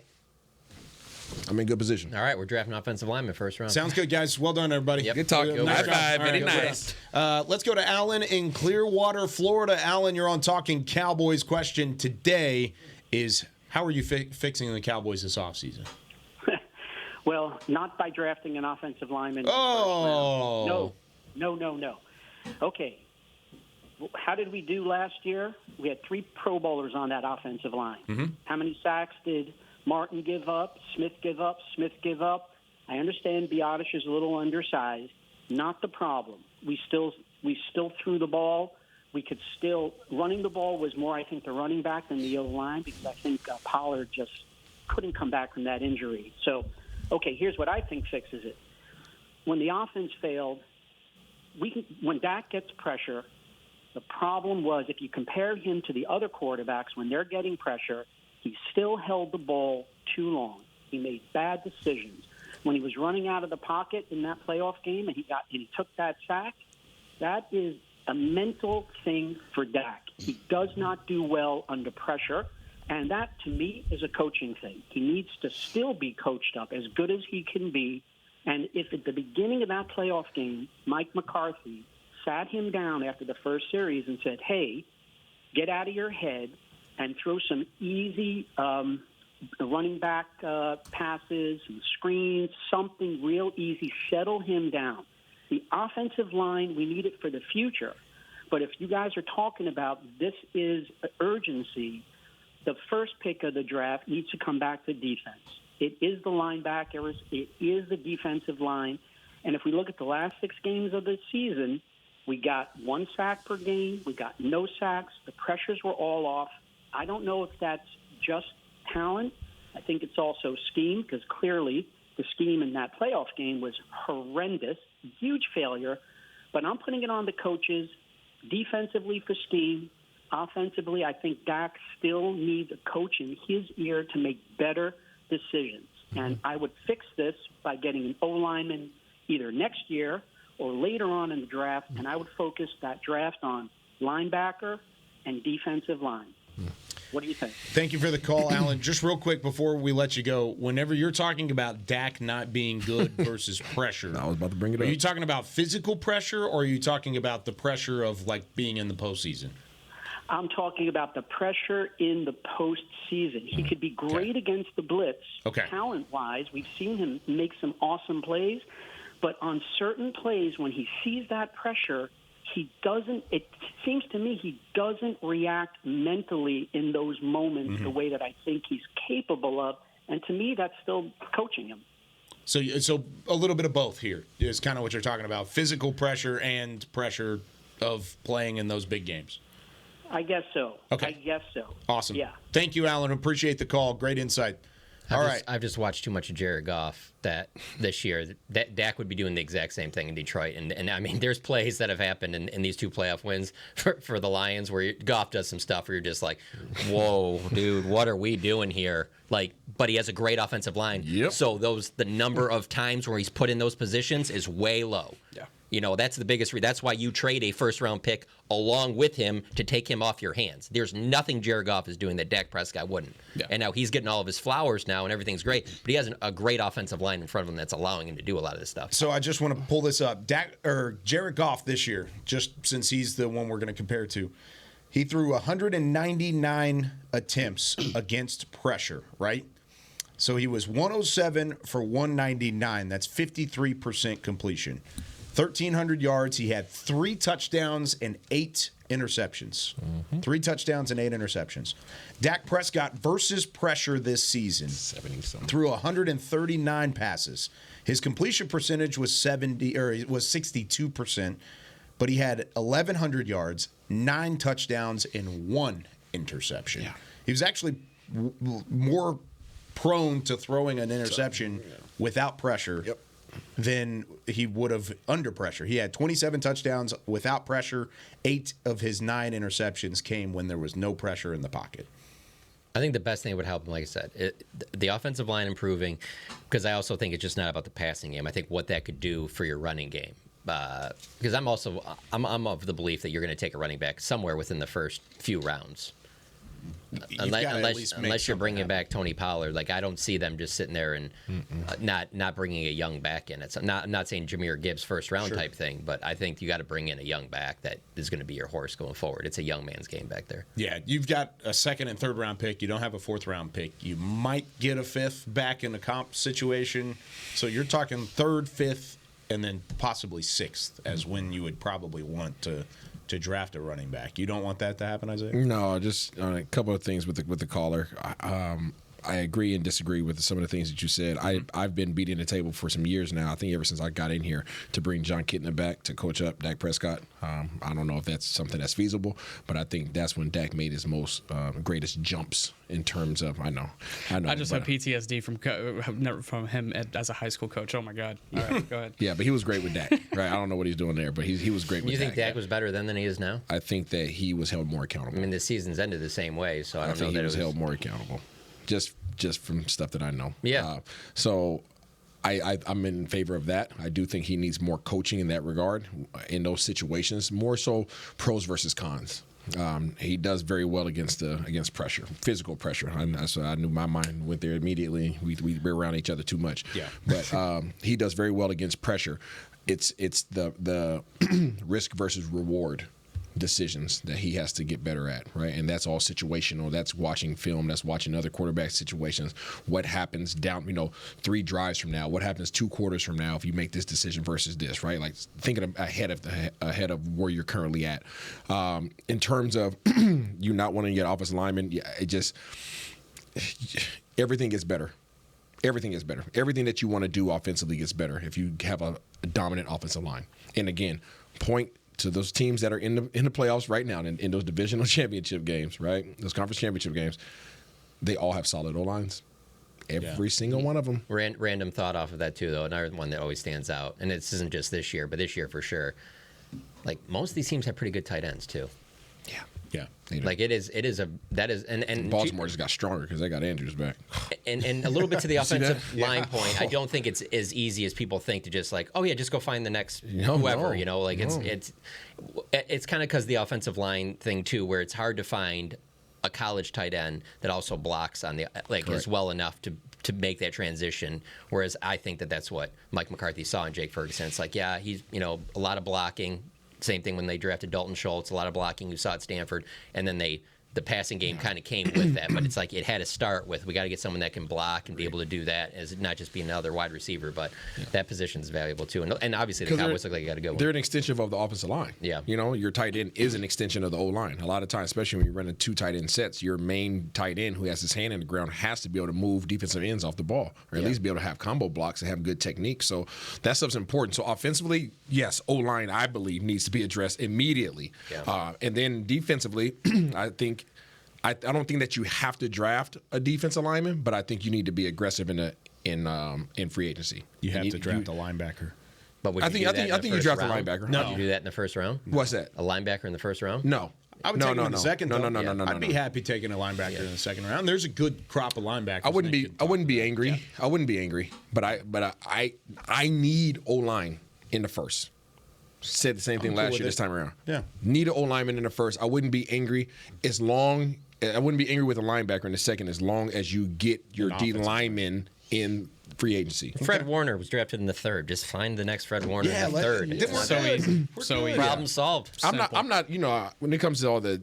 E: I'm in good position.
G: All right, we're drafting offensive lineman first round.
D: Sounds good, guys. Well done, everybody.
G: Yep.
E: Good talk.
D: Nice
E: High five. Very
D: right,
E: nice.
D: Let's go to Alan in Clearwater, Florida. Alan, you're on Talking Cowboys. Question today is, how are you fixing the Cowboys this offseason?
P: Well, not by drafting an offensive lineman.
D: Oh.
P: No. Okay. How did we do last year? We had 3 Pro Bowlers on that offensive line.
D: Mm-hmm.
P: How many sacks did Martin give up, Smith give up? I understand Biotish is a little undersized. Not the problem. We still threw the ball. We could still – running the ball was more, I think, the running back than the O-line, because I think Pollard just couldn't come back from that injury. So, okay, here's what I think fixes it. When the offense failed, when Dak gets pressure, the problem was if you compare him to the other quarterbacks, when they're getting pressure, he still held the ball too long. He made bad decisions. When he was running out of the pocket in that playoff game and he took that sack, that is a mental thing for Dak. He does not do well under pressure, and that, to me, is a coaching thing. He needs to still be coached up as good as he can be. And if at the beginning of that playoff game, Mike McCarthy sat him down after the first series and said, hey, get out of your head and throw some easy running back passes, some screens, something real easy, settle him down. The offensive line, we need it for the future. But if you guys are talking about this is urgency, the first pick of the draft needs to come back to defense. It is the linebackers. It is the defensive line. And if we look at the last 6 games of the season, we got 1 sack per game. We got no sacks. The pressures were all off. I don't know if that's just talent. I think it's also scheme, because clearly the scheme in that playoff game was horrendous, huge failure. But I'm putting it on the coaches defensively for scheme. Offensively, I think Dak still needs a coach in his ear to make better decisions. And I would fix this by getting an O-lineman either next year or later on in the draft, and I would focus that draft on linebacker and defensive line. What do you think?
D: Thank you for the call, Alan. Just real quick before we let you go, whenever you're talking about Dak not being good versus pressure,
E: I was about to bring it up.
D: Are you talking about physical pressure, or are you talking about the pressure of like being in the postseason?
P: I'm talking about the pressure in the postseason. He could be great against the blitz, talent-wise. We've seen him make some awesome plays. But on certain plays, when he sees that pressure, it seems to me he doesn't react mentally in those moments the way that I think he's capable of. And to me, that's still coaching him.
D: So a little bit of both here is kind of what you're talking about, physical pressure and pressure of playing in those big games.
P: I guess so.
D: Okay.
P: I guess so.
D: Awesome.
P: Yeah.
D: Thank you, Alan. Appreciate the call. Great insight.
G: I've just watched too much of Jared Goff that this year that Dak would be doing the exact same thing in Detroit. And I mean, there's plays that have happened in these 2 playoff wins for the Lions where Goff does some stuff where you're just like, whoa, dude, what are we doing here? Like, but he has a great offensive line.
E: Yep.
G: So the number of times where he's put in those positions is way low.
E: Yeah.
G: You know, that's the biggest that's why you trade a first-round pick along with him to take him off your hands. There's nothing Jared Goff is doing that Dak Prescott wouldn't.
E: Yeah.
G: And now he's getting all of his flowers now and everything's great, but he has a great offensive line in front of him that's allowing him to do a lot of this stuff.
D: So I just want to pull this up. Jared Goff this year, just since he's the one we're going to compare to, he threw 199 attempts against pressure, right? So he was 107 for 199. That's 53% completion. 1,300 yards. He had 3 touchdowns and 8 interceptions. 3 touchdowns and 8 interceptions. Dak Prescott versus pressure this season threw 139 passes. His completion percentage was 62%, but he had 1,100 yards, 9 touchdowns, and 1 interception.
E: Yeah.
D: He was actually more prone to throwing an interception without pressure.
E: Yep.
D: Than he would have under pressure. He had 27 touchdowns without pressure. 8 of his 9 interceptions came when there was no pressure in the pocket.
G: I think the best thing that would help him, like I said, the offensive line improving, because I also think it's just not about the passing game. I think what that could do for your running game. Because I'm of the belief that you're going to take a running back somewhere within the first few rounds. Unless you're bringing back Tony Pollard, like I don't see them just sitting there and not bringing a young back in. I'm not saying Jahmyr Gibbs first round type thing, but I think you got to bring in a young back that is going to be your horse going forward. It's a young man's game back there.
D: Yeah, you've got a 2nd and 3rd round pick. You don't have a 4th round pick. You might get a 5th back in a comp situation. So you're talking 3rd, 5th, and then possibly 6th as when you would probably want to draft a running back. You don't want that to happen, Isaiah?
E: No, just a couple of things with the caller. I agree and disagree with some of the things that you said. I've been beating the table for some years now. I think ever since I got in here to bring John Kitna back to coach up Dak Prescott. I don't know if that's something that's feasible, but I think that's when Dak made his most greatest jumps in terms of. I know.
F: I just have PTSD from him as a high school coach. Oh my God! All right, go ahead.
E: Yeah, but he was great with Dak. Right? I don't know what he's doing there, but he was great with Dak.
G: You think Dak was better then than he is now?
E: I think that he was held more accountable.
G: I mean, the season's ended the same way, so I don't know
E: think
G: that
E: he was held more accountable. Just from stuff that I know.
G: Yeah.
E: So I'm in favor of that. I do think he needs more coaching in that regard, in those situations, more so pros versus cons. He does very well against pressure, physical pressure. So I knew my mind went there immediately. We were around each other too much.
D: Yeah.
E: But he does very well against pressure. It's the risk versus reward decisions that he has to get better at, right? And that's all situational. That's watching film. That's watching other quarterback situations. What happens down, 3 drives from now? What happens 2 quarters from now if you make this decision versus this, right? Like thinking ahead of where you're currently at. In terms of you not wanting to get offensive lineman, everything gets better. Everything is better. Everything that you want to do offensively gets better if you have a dominant offensive line. And again, point to those teams that are in the playoffs right now, in those divisional championship games, right? Those conference championship games, they all have solid O-lines. Every single one of them.
G: Random thought off of that too, though. Another one that always stands out, and this isn't just this year, but this year for sure. Like most of these teams have pretty good tight ends too.
D: Yeah.
G: Like and
E: Baltimore just got stronger because they got Andrews back.
G: And a little bit to the offensive line point, I don't think it's as easy as people think to just like, oh yeah, just go find the next whoever. It's kind of because the offensive line thing too, where it's hard to find a college tight end that also blocks on the is well enough to make that transition. Whereas I think that's what Mike McCarthy saw in Jake Ferguson. It's like, yeah, he's a lot of blocking. Same thing when they drafted Dalton Schultz, a lot of blocking you saw at Stanford, and then the passing game kind of came with that. But it's like it had to start with, we got to get someone that can block and be able to do that, as not just be another wide receiver, but that position is valuable too. And obviously the Cowboys look like they got to go.
E: They're an extension of the offensive line.
G: Yeah.
E: Your tight end is an extension of the O-line. A lot of times, especially when you're running 2 tight end sets, your main tight end who has his hand in the ground has to be able to move defensive ends off the ball, or at least be able to have combo blocks and have good technique. So that stuff's important. So offensively, yes, O-line, I believe, needs to be addressed immediately. Yeah. And then defensively, I think I don't think that you have to draft a defensive lineman, but I think you need to be aggressive in free agency.
D: You have to draft a linebacker.
G: But
E: I think you draft a linebacker.
G: No, would you do that in the first round?
E: What's that?
G: A linebacker in the first round?
E: No.
D: I would take him in the second.
E: No.
D: I'd be happy taking a linebacker in the second round. There's a good crop of linebackers.
E: I wouldn't be angry. Yeah. I wouldn't be angry. But I need O-line in the first. Said the same thing last year this time around.
D: Yeah.
E: Need an O-lineman in the first. I wouldn't be angry I wouldn't be angry with a linebacker in the second as long as you get your D lineman in free agency.
G: Fred Warner was drafted in the third. Just find the next Fred Warner in the third.
F: It's so easy. So easy.
G: Problem solved.
E: I'm not. When it comes to all the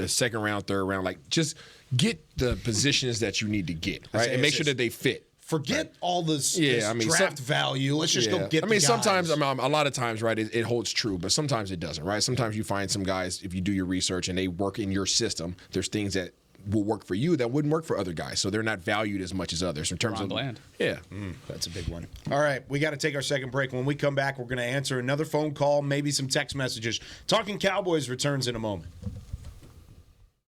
E: second round, third round, like just get the positions that you need to get, right, and make sure that they fit.
D: Forget all this draft value. Let's just go get.
E: I mean,
D: the
E: sometimes,
D: guys.
E: a lot of times, right, it holds true, but sometimes it doesn't, right? Sometimes you find some guys, if you do your research and they work in your system, there's things that will work for you that wouldn't work for other guys, so they're not valued as much as others in terms of
F: Bland.
E: Yeah,
D: that's a big one. All right, we got to take our second break. When we come back, we're going to answer another phone call, maybe some text messages. Talking Cowboys returns in a moment.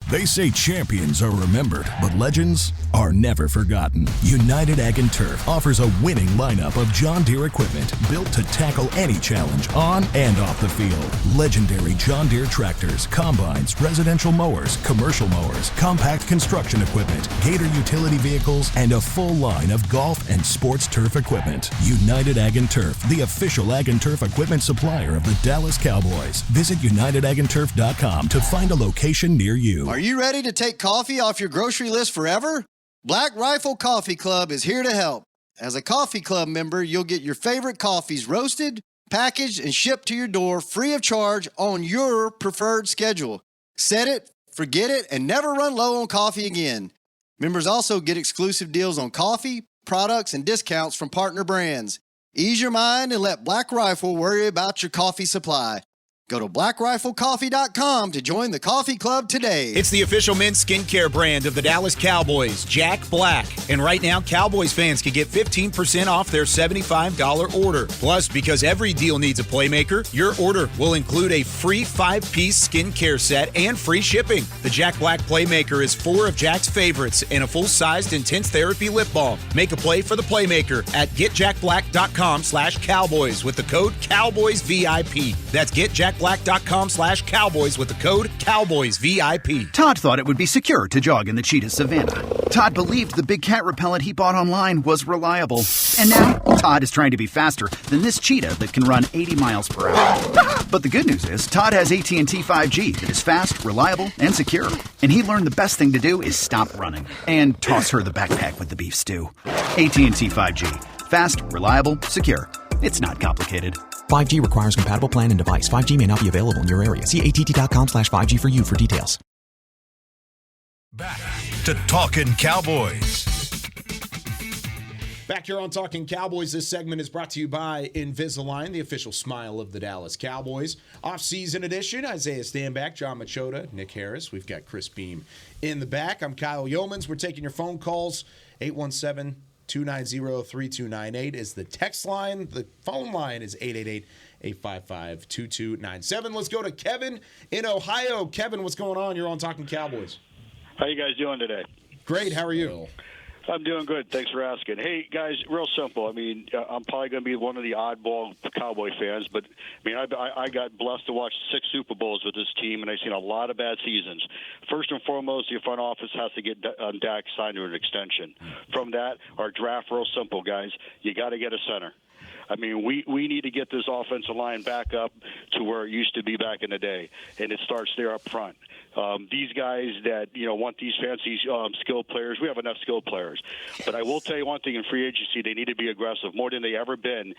Q: They say champions are remembered, but legends are never forgotten. United Ag & Turf offers a winning lineup of John Deere equipment built to tackle any challenge on and off the field. Legendary John Deere tractors, combines, residential mowers, commercial mowers, compact construction equipment, Gator utility vehicles, and a full line of golf and sports turf equipment. United Ag & Turf, the official Ag & Turf equipment supplier of the Dallas Cowboys. Visit UnitedAgAndTurf.com to find a location near you.
J: Are you ready to take coffee off your grocery list forever? Black Rifle Coffee Club is here to help. As a coffee club member, you'll get your favorite coffees roasted, packaged, and shipped to your door free of charge on your preferred schedule. Set it, forget it, and never run low on coffee again. Members also get exclusive deals on coffee, products, and discounts from partner brands. Ease your mind and let Black Rifle worry about your coffee supply. Go to blackriflecoffee.com to join the coffee club today.
K: It's the official men's skincare brand of the Dallas Cowboys, Jack Black. And right now, Cowboys fans can get 15% off their $75 order. Plus, because every deal needs a playmaker, your order will include a free 5-piece skincare set and free shipping. The Jack Black Playmaker is 4 of Jack's favorites and a full-sized intense therapy lip balm. Make a play for the Playmaker at getjackblack.com/Cowboys with the code CowboysVIP. That's getjackblack.com/Cowboys with the code CowboysVIP.
H: Todd thought it would be secure to jog in the cheetah savanna. Todd believed the big cat repellent he bought online was reliable. And now, Todd is trying to be faster than this cheetah that can run 80 miles per hour. But the good news is, Todd has AT&T 5G that is fast, reliable, and secure. And he learned the best thing to do is stop running and toss her the backpack with the beef stew. AT&T 5G. Fast, reliable, secure. It's not complicated.
I: 5G requires compatible plan and device. 5G may not be available in your area. See att.com/5G for you for details.
A: Back to Talkin Cowboys.
D: Back here on Talking Cowboys, this segment is brought to you by Invisalign, the official smile of the Dallas Cowboys. Off-season edition, Isaiah Stanback, John Machota, Nick Harris. We've got Chris Beam in the back. I'm Kyle Yeomans. We're taking your phone calls. 817-290-3298 is the text line. The phone line is 888-855-2297. Let's go to Kevin in Ohio. Kevin, what's going on? You're on Talking Cowboys.
R: How you guys doing today?
D: Great. How are you?
R: I'm doing good. Thanks for asking. Hey, guys, real simple. I mean, I'm probably going to be one of the oddball Cowboy fans, but, I mean, I got blessed to watch 6 Super Bowls with this team, and I've seen a lot of bad seasons. First and foremost, your front office has to get Dak signed to an extension. From that, our draft, real simple, guys. You got to get a center. I mean, we need to get this offensive line back up to where it used to be back in the day, and it starts there up front. These guys that, want these fancy skilled players, we have enough skilled players. But I will tell you one thing, in free agency, they need to be aggressive, more than they ever been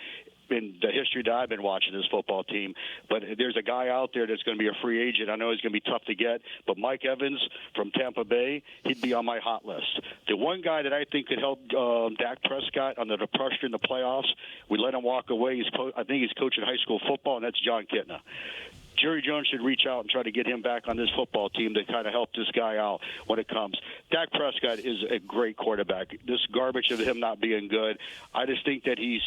R: in the history that I've been watching this football team. But there's a guy out there that's going to be a free agent. I know he's going to be tough to get, but Mike Evans from Tampa Bay, he'd be on my hot list. The one guy that I think could help Dak Prescott under the pressure in the playoffs, we let him walk away. I think he's coaching high school football, and that's John Kitna. Jerry Jones should reach out and try to get him back on this football team to kind of help this guy out when it comes. Dak Prescott is a great quarterback. This garbage of him not being good, I just think that he's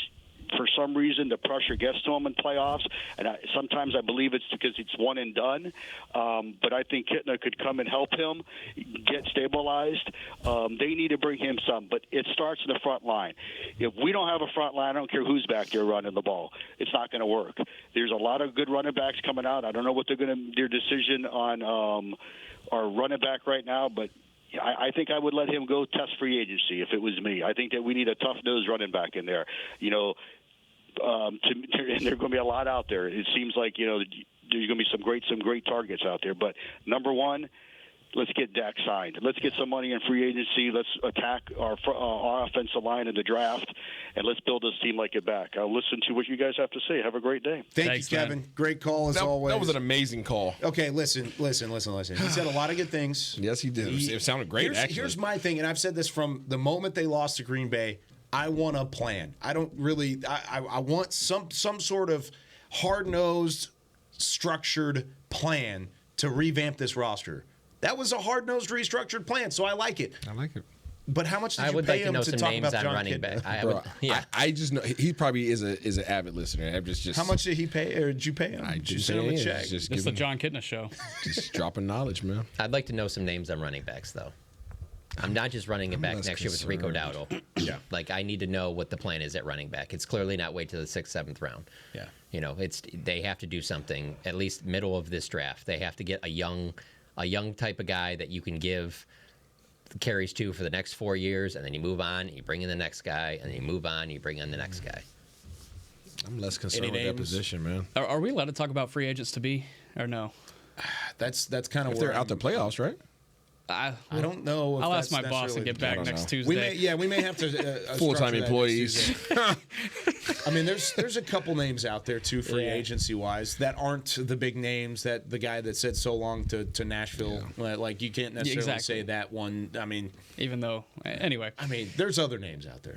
R: for some reason the pressure gets to him in playoffs, and sometimes I believe it's because it's one and done. But I think Kitna could come and help him get stabilized. They need to bring him some, but it starts in the front line. If we don't have a front line, I don't care who's back there running the ball. It's not going to work. There's a lot of good running backs coming out. I don't know what their decision on our running back right now, but I think I would let him go test free agency if it was me. I think that we need a tough-nosed running back in there. And there are going to be a lot out there. It seems like, there's going to be some great targets out there. But number one, let's get Dak signed. Let's get some money in free agency. Let's attack our offensive line in the draft, and let's build this team like it back. I'll listen to what you guys have to say. Have a great day.
D: Thanks, you, Kevin. Man. Great call as always.
E: That was an amazing call.
D: Okay, listen. He said a lot of good things.
E: Yes, he did. It sounded great, actually.
D: Here's my thing, and I've said this from the moment they lost to Green Bay. I want a plan. I don't really – I want some sort of hard-nosed, structured plan to revamp this roster. That was a hard-nosed, restructured plan, so I like it.
E: I like it.
D: But how much did you pay him to talk about John
G: running
D: Kitna?
G: back?
E: I just know he probably is an avid listener. I'm just
D: how much did he pay, or did you pay him?
E: I just
D: sent him a check.
F: It's the John Kitna show.
E: Just dropping knowledge, man.
G: I'd like to know some names on running backs, though. I'm not just running it back next year with Rico Dowdle.
D: Yeah.
G: Like, I need to know what the plan is at running back. It's clearly not wait to the 6th, 7th round.
D: Yeah.
G: They have to do something at least middle of this draft. They have to get a young type of guy that you can give carries to for the next 4 years, and then you move on, and you bring in the next guy, and then you move on, and you bring in the next guy.
E: I'm less concerned with that position, man.
F: Are we allowed to talk about free agents to be, or no?
D: That's kind of
E: if they're out the playoffs, right?
D: I don't know. If
F: I'll ask my boss to get back next Tuesday.
D: We may have to
E: full-time employees.
D: I mean, there's a couple names out there too, free agency wise, that aren't the big names. That the guy that said so long to Nashville, like you can't necessarily say that one. I mean,
F: even though anyway,
D: I mean, there's other names out there.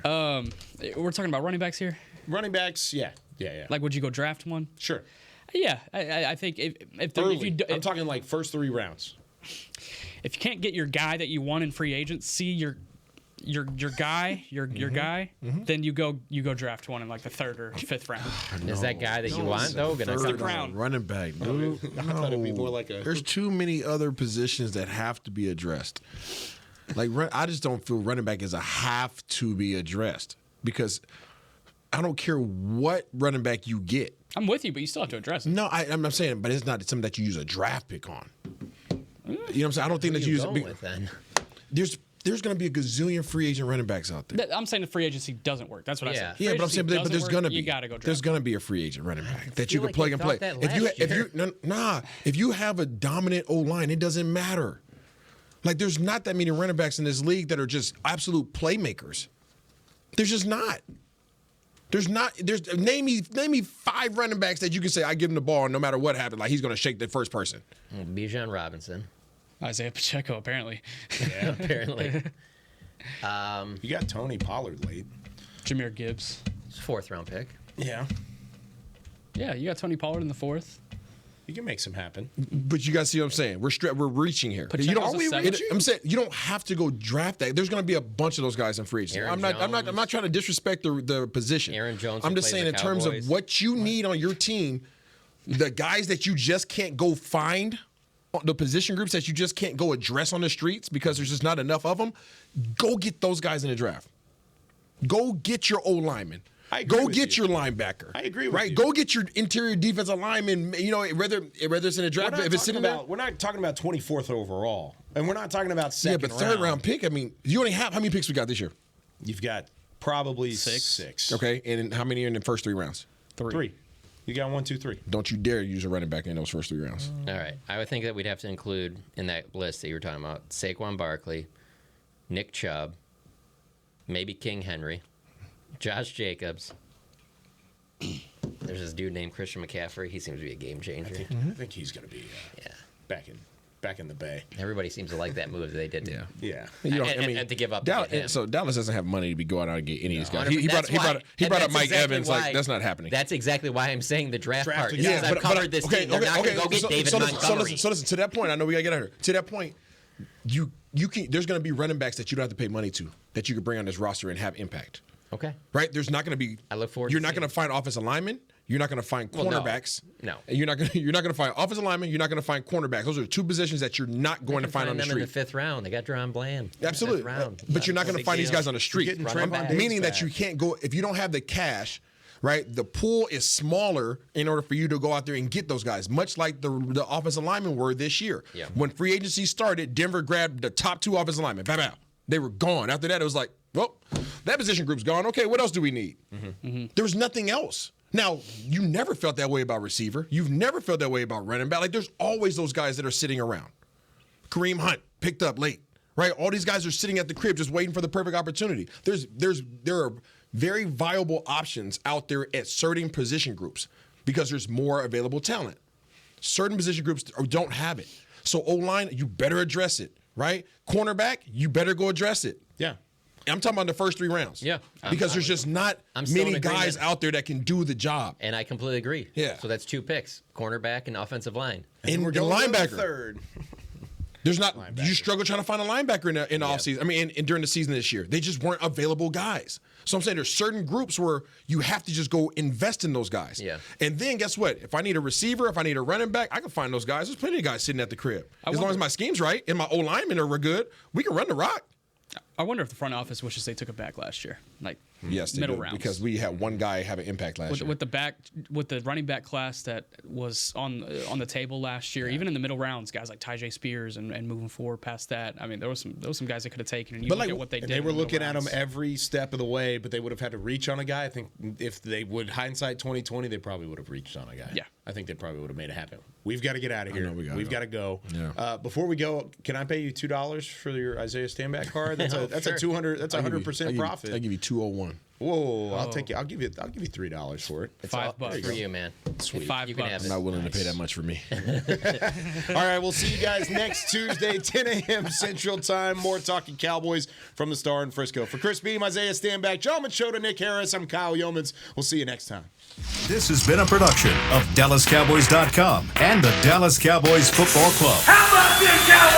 F: We're talking about running backs here.
D: Running backs, yeah.
F: Like, would you go draft one?
D: Sure.
F: Yeah, I think if
D: I'm talking like first 3 rounds.
F: If you can't get your guy that you want in free agency, your guy, then you go draft one in like the 3rd or 5th round.
G: Is that guy that you want though gonna
F: stick around?
E: Running back, dude.
D: I thought it'd be more like
E: There's too many other positions that have to be addressed. Like I just don't feel running back is a have to be addressed because I don't care what running back you get.
F: I'm with you, but you still have to address it.
E: No, I'm saying, but it's not something that you use a draft pick on. You know what I'm saying? I don't think that you use
G: it. Then?
E: There's going to be a gazillion free agent running backs out there.
F: I'm saying the free agency doesn't work. That's what I said.
E: Yeah, but I'm saying, but there's going to be.
F: You got to go draft.
E: There's going to be a free agent running back that you can plug and play. If you have a dominant O line, it doesn't matter. Like there's not that many running backs in this league that are just absolute playmakers. There's just not. Name me 5 running backs that you can say I give him the ball and no matter what happens, like he's going to shake the first person.
G: Bijan Robinson.
F: Isaiah Pacheco, apparently.
G: Yeah, apparently.
D: You got Tony Pollard late.
F: Jahmyr Gibbs.
G: 4th round pick.
D: Yeah.
F: Yeah, you got Tony Pollard in the 4th.
D: You can make some happen.
E: But you guys see what I'm saying? We're reaching here. I'm saying you don't have to go draft that. There's going to be a bunch of those guys in free agency. I'm not trying to disrespect the position.
G: Aaron Jones.
E: I'm just saying in terms of what you need on your team, the guys that you just can't go find, the position groups that you just can't go address on the streets because there's just not enough of them, go get those guys in the draft. Go get your O lineman. Go get your linebacker.
D: I agree with you.
E: Go get your interior defensive lineman, whether it's in a draft, if it's sitting there.
D: We're not talking about 24th overall. And we're not talking about second round.
E: Yeah, but 3rd round pick, I mean, you only have, how many picks we got this year?
D: You've got probably 6.
E: Okay, and how many are in the first 3 rounds?
D: 3. You got 1, 2, 3.
E: Don't you dare use a running back in those first 3 rounds.
G: All right. I would think that we'd have to include in that list that you were talking about Saquon Barkley, Nick Chubb, maybe King Henry, Josh Jacobs. There's this dude named Christian McCaffrey. He seems to be a game changer.
D: I think he's going to be back in the Bay.
G: Everybody seems to like that move that they did.
D: Yeah.
G: And to give up.
E: So Dallas doesn't have money to be going out and get any of these guys. He brought up Mike Evans. Like that's not happening.
G: That's exactly why I'm saying the draft part. I've covered this team. They're not going to go get David Montgomery.
E: So listen to that point. I know we got to get out here. To that point, you can. There's going to be running backs that you don't have to pay money to that you can bring on this roster and have impact.
G: Okay.
E: Right? There's not going to be.
G: I look forward.
E: You're not going to find offensive linemen. You're not going to find cornerbacks.
G: No.
E: And you're not going to find offensive linemen. You're not going to find cornerbacks. Those are two positions that you're not going to find on the
G: them
E: street.
G: In the 5th round. They got Deron Bland.
E: Absolutely.
G: Round.
E: But you're not going to find these guys on the street. Meaning that
D: back.
E: you can't go if you don't have the cash. Right, the pool is smaller in order for you to go out there and get those guys, much like the offensive linemen were this year.
G: Yeah.
E: When free agency started, Denver grabbed the top 2 offensive linemen. Bam, bam. They were gone. After that, it was like, well, that position group's gone. Okay, what else do we need? There was nothing else. Now, you never felt that way about receiver. You've never felt that way about running back. Like, there's always those guys that are sitting around. Kareem Hunt picked up late, right? All these guys are sitting at the crib just waiting for the perfect opportunity. There are very viable options out there at certain position groups because there's more available talent. Certain position groups don't have it. So O-line, you better address it, right? Cornerback, you better go address it.
D: Yeah.
E: I'm talking about the first 3 rounds.
G: Yeah.
E: Because there's just not many guys out there that can do the job.
G: And I completely agree.
E: Yeah.
G: So that's 2 picks, cornerback and offensive line.
E: And
D: we're going
E: linebacker.
D: to the 3rd.
E: There's not. You struggle trying to find a linebacker in the offseason. I mean, during the season this year, they just weren't available guys. So I'm saying there's certain groups where you have to just go invest in those guys.
G: Yeah.
E: And then guess what? If I need a receiver, if I need a running back, I can find those guys. There's plenty of guys sitting at the crib. As long as my scheme's right and my O linemen are good, we can run the rock.
F: I wonder if the front office wishes they took it back last year, like
E: yes, they
F: middle
E: do,
F: rounds,
E: because we had one guy have an impact last year
F: with the running back class that was on the table last year. Even in the middle rounds, guys like Tyjae Spears and moving forward past that. I mean, there was some guys they could have taken. And you look at what they did.
D: They were
F: in the
D: looking
F: middle
D: at them
F: rounds.
D: every step of the way, but they would have had to reach on a guy. I think if they would hindsight 2020, they probably would have reached on a guy.
F: Yeah.
D: I think they probably would have made it happen. We've got to get out of here.
E: We've
D: got to go.
E: Yeah.
D: Before we go, can I pay you $2 for your Isaiah Standback card? That's a 200. That's 100% profit.
E: I give you 201.
D: Whoa! I'll take you. I'll give you $3 for it.
G: It's
F: $5
G: for you, man.
D: Sweet.
F: $5.
G: You can have
E: I'm
G: it.
E: not willing to pay that much for me.
D: All right, we'll see you guys next Tuesday, 10 a.m. Central Time. More Talking Cowboys from the Star in Frisco. For Chris Beam, Isaiah Standback, John Machota, Nick Harris, I'm Kyle Yeomans. We'll see you next time.
Q: This has been a production of DallasCowboys.com and the Dallas Cowboys Football Club.
B: How about this, Cowboys?